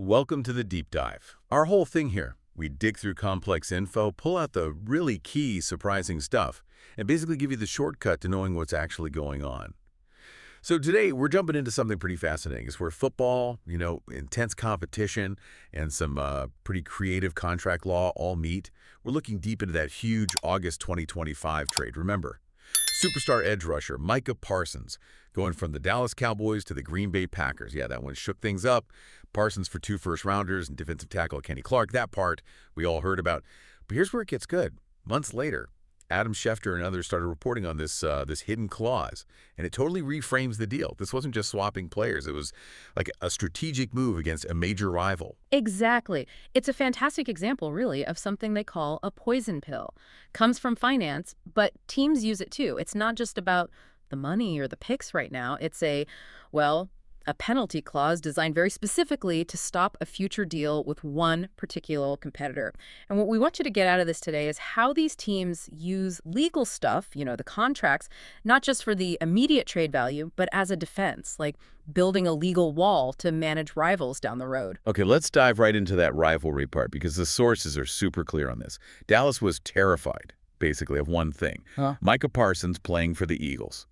Welcome to the deep dive. Our whole thing here, we dig through complex info, pull out the really key, surprising stuff, and basically give you the shortcut to knowing what's actually going on. So today, we're jumping into something pretty fascinating. It's where football, intense competition, and some pretty creative contract law all meet. We're looking deep into that huge August 2025 trade. Remember, superstar edge rusher Micah Parsons going from the Dallas Cowboys to the Green Bay Packers. Yeah, that one shook things up. Parsons for 2 first-rounders and defensive tackle Kenny Clark. That part we all heard about. But here's where it gets good. Months later, Adam Schefter and others started reporting on this hidden clause, and it totally reframes the deal. This wasn't just swapping players. It was like a strategic move against a major rival. Exactly. It's a fantastic example, really, of something they call a poison pill. Comes from finance, but teams use it too. It's not just about the money or the picks right now. It's a penalty clause designed very specifically to stop a future deal with one particular competitor. And what we want you to get out of this today is how these teams use legal stuff, the contracts, not just for the immediate trade value, but as a defense, like building a legal wall to manage rivals down the road. Okay, let's dive right into that rivalry part because the sources are super clear on this. Dallas was terrified, basically, of one thing. Micah Parsons playing for the Eagles.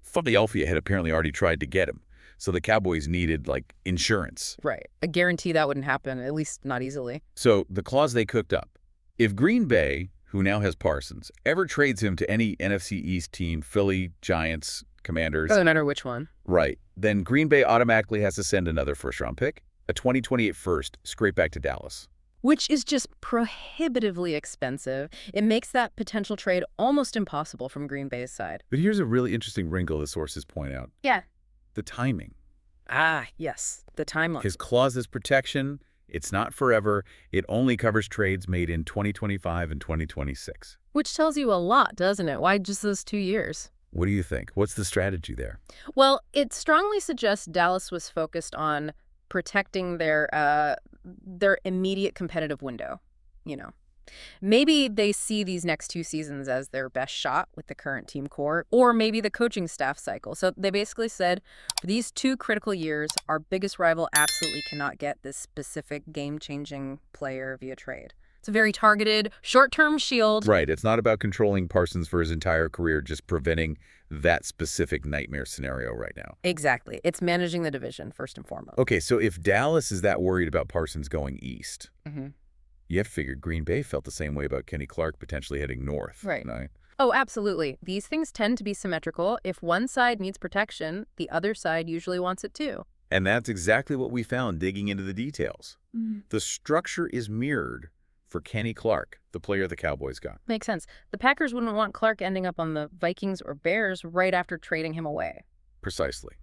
Philadelphia had apparently already tried to get him. So the Cowboys needed, insurance. Right. A guarantee that wouldn't happen, at least not easily. So the clause they cooked up. If Green Bay, who now has Parsons, ever trades him to any NFC East team, Philly, Giants, Commanders. Doesn't matter which one. Right. Then Green Bay automatically has to send another first-round pick, a 2028 first, straight back to Dallas. Which is just prohibitively expensive. It makes that potential trade almost impossible from Green Bay's side. But here's a really interesting wrinkle the sources point out. Yeah. The timing. Yes, the timeline. His clause is protection. It's not forever. It only covers trades made in 2025 and 2026. Which tells you a lot, doesn't it? Why just those 2 years? What do you think? What's the strategy there? Well, it strongly suggests Dallas was focused on protecting their immediate competitive window, Maybe they see these next 2 seasons as their best shot with the current team core, or maybe the coaching staff cycle. So they basically said, for these 2 critical years, our biggest rival absolutely cannot get this specific game-changing player via trade. It's a very targeted, short-term shield. Right. It's not about controlling Parsons for his entire career, just preventing that specific nightmare scenario right now. Exactly. It's managing the division, first and foremost. Okay, so if Dallas is that worried about Parsons going east, you have to figure Green Bay felt the same way about Kenny Clark potentially heading north. Right. Oh, absolutely. These things tend to be symmetrical. If one side needs protection, the other side usually wants it too. And that's exactly what we found digging into the details. The structure is mirrored for Kenny Clark, the player the Cowboys got. Makes sense. The Packers wouldn't want Clark ending up on the Vikings or Bears right after trading him away. Precisely.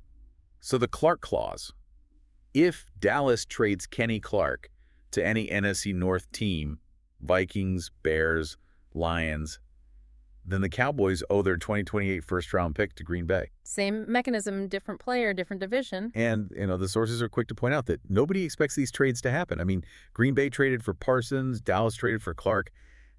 So the Clark clause, if Dallas trades Kenny Clark to any NFC North team, Vikings, Bears, Lions, then the Cowboys owe their 2028 first-round pick to Green Bay. Same mechanism, different player, different division. And, the sources are quick to point out that nobody expects these trades to happen. I mean, Green Bay traded for Parsons, Dallas traded for Clark.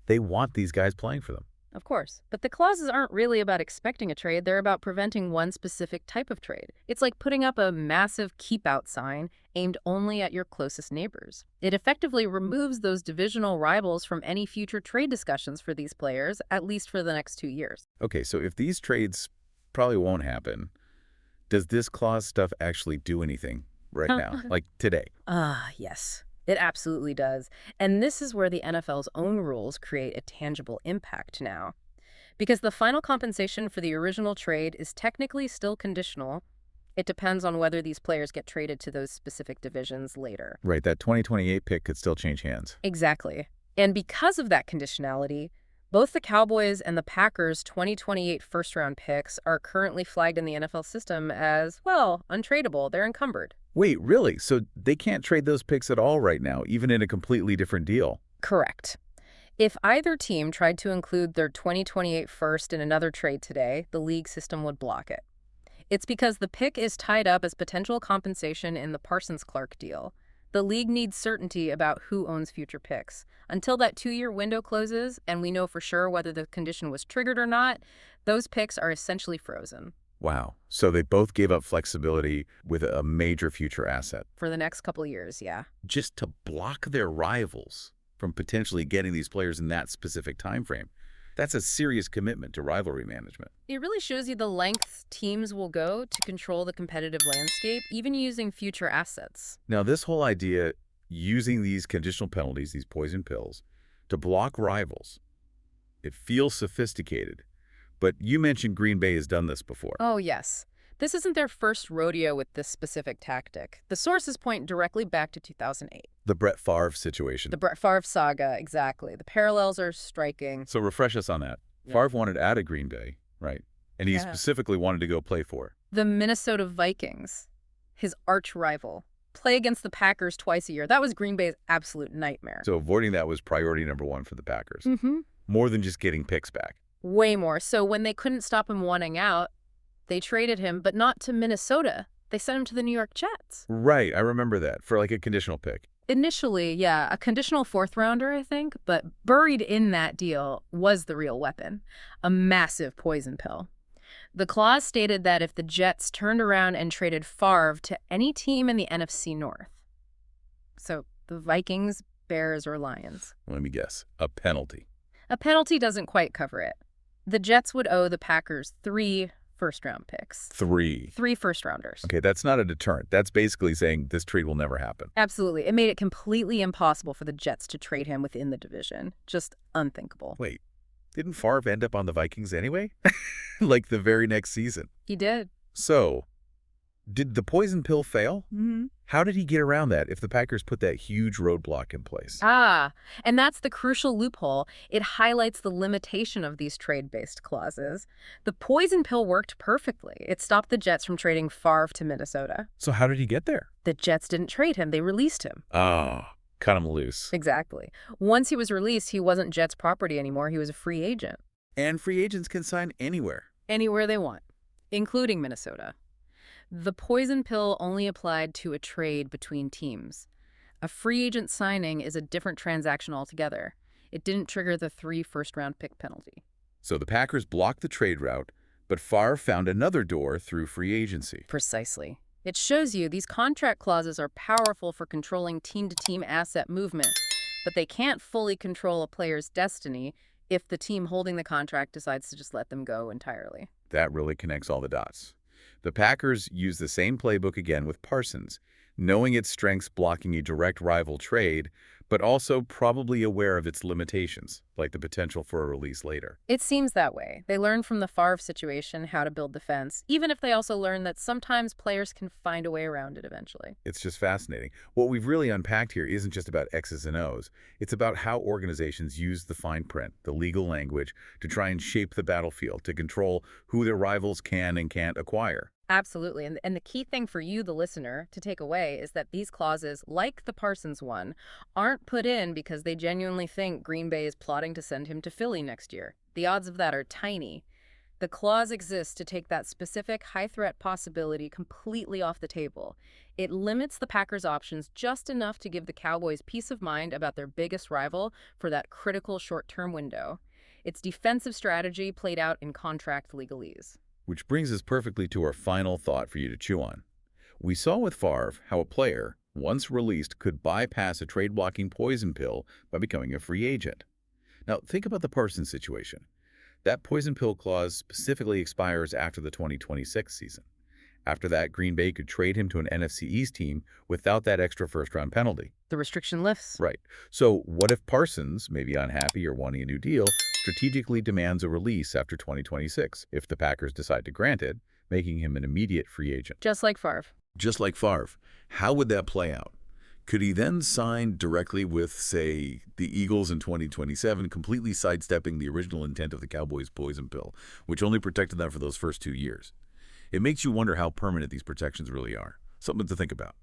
They want these guys playing for them. Of course. But the clauses aren't really about expecting a trade. They're about preventing one specific type of trade. It's like putting up a massive keep-out sign aimed only at your closest neighbors. It effectively removes those divisional rivals from any future trade discussions for these players, at least for the next 2 years. Okay, so if these trades probably won't happen, does this clause stuff actually do anything right now, like today? Yes. It absolutely does. And this is where the NFL's own rules create a tangible impact now. Because the final compensation for the original trade is technically still conditional. It depends on whether these players get traded to those specific divisions later. Right, that 2028 pick could still change hands. Exactly. And because of that conditionality, both the Cowboys and the Packers' 2028 first-round picks are currently flagged in the NFL system as, untradeable. They're encumbered. Wait, really? So they can't trade those picks at all right now, even in a completely different deal? Correct. If either team tried to include their 2028 first in another trade today, the league system would block it. It's because the pick is tied up as potential compensation in the Parsons-Clark deal. The league needs certainty about who owns future picks. Until that 2-year window closes and we know for sure whether the condition was triggered or not, those picks are essentially frozen. Wow. So they both gave up flexibility with a major future asset For the next couple years, yeah. just to block their rivals from potentially getting these players in that specific time frame. That's a serious commitment to rivalry management. It really shows you the lengths teams will go to control the competitive landscape, even using future assets. Now, this whole idea using these conditional penalties, these poison pills, to block rivals, it feels sophisticated. But you mentioned Green Bay has done this before. Oh, yes. This isn't their first rodeo with this specific tactic. The sources point directly back to 2008. The Brett Favre situation. The Brett Favre saga, exactly. The parallels are striking. So refresh us on that. Yeah. Favre wanted out of Green Bay, right? And he specifically wanted to go play for The Minnesota Vikings, his arch rival, play against the Packers twice a year. That was Green Bay's absolute nightmare. So avoiding that was priority number one for the Packers. Mm-hmm. More than just getting picks back. Way more. So when they couldn't stop him wanting out, they traded him, but not to Minnesota. They sent him to the New York Jets. Right, I remember that, for like a conditional pick. Initially, yeah, a conditional fourth rounder, I think, but buried in that deal was the real weapon, a massive poison pill. The clause stated that if the Jets turned around and traded Favre to any team in the NFC North, so the Vikings, Bears, or Lions. Let me guess, a penalty. A penalty doesn't quite cover it. The Jets would owe the Packers 3 first-round picks. 3. 3 first-rounders. Okay, that's not a deterrent. That's basically saying this trade will never happen. Absolutely. It made it completely impossible for the Jets to trade him within the division. Just unthinkable. Wait, didn't Favre end up on the Vikings anyway? Like the very next season. He did. So, did the poison pill fail? Mm-hmm. How did he get around that if the Packers put that huge roadblock in place? And that's the crucial loophole. It highlights the limitation of these trade-based clauses. The poison pill worked perfectly. It stopped the Jets from trading Favre to Minnesota. So how did he get there? The Jets didn't trade him. They released him. Cut him loose. Exactly. Once he was released, he wasn't Jets' property anymore. He was a free agent. And free agents can sign anywhere. Anywhere they want, including Minnesota. The poison pill only applied to a trade between teams. A free agent signing is a different transaction altogether. It didn't trigger the 3 first-round pick penalty. So the Packers blocked the trade route, but Favre found another door through free agency. Precisely. It shows you these contract clauses are powerful for controlling team-to-team asset movement, but they can't fully control a player's destiny if the team holding the contract decides to just let them go entirely. That really connects all the dots. The Packers used the same playbook again with Parsons, knowing its strengths blocking a direct rival trade, but also probably aware of its limitations, like the potential for a release later. It seems that way. They learned from the Favre situation how to build defense, even if they also learn that sometimes players can find a way around it eventually. It's just fascinating. What we've really unpacked here isn't just about X's and O's. It's about how organizations use the fine print, the legal language, to try and shape the battlefield, to control who their rivals can and can't acquire. Absolutely. And the key thing for you, the listener, to take away is that these clauses, like the Parsons one, aren't put in because they genuinely think Green Bay is plotting to send him to Philly next year. The odds of that are tiny. The clause exists to take that specific high-threat possibility completely off the table. It limits the Packers' options just enough to give the Cowboys peace of mind about their biggest rival for that critical short-term window. It's defensive strategy played out in contract legalese. Which brings us perfectly to our final thought for you to chew on. We saw with Favre how a player, once released, could bypass a trade-blocking poison pill by becoming a free agent. Now, think about the Parsons situation. That poison pill clause specifically expires after the 2026 season. After that, Green Bay could trade him to an NFC East team without that extra first-round penalty. The restriction lifts. Right. So what if Parsons, maybe unhappy or wanting a new deal, strategically demands a release after 2026 if the Packers decide to grant it, making him an immediate free agent? Just like Favre. Just like Favre. How would that play out? Could he then sign directly with, say, the Eagles in 2027, completely sidestepping the original intent of the Cowboys' poison pill, which only protected them for those first 2 years? It makes you wonder how permanent these protections really are. Something to think about.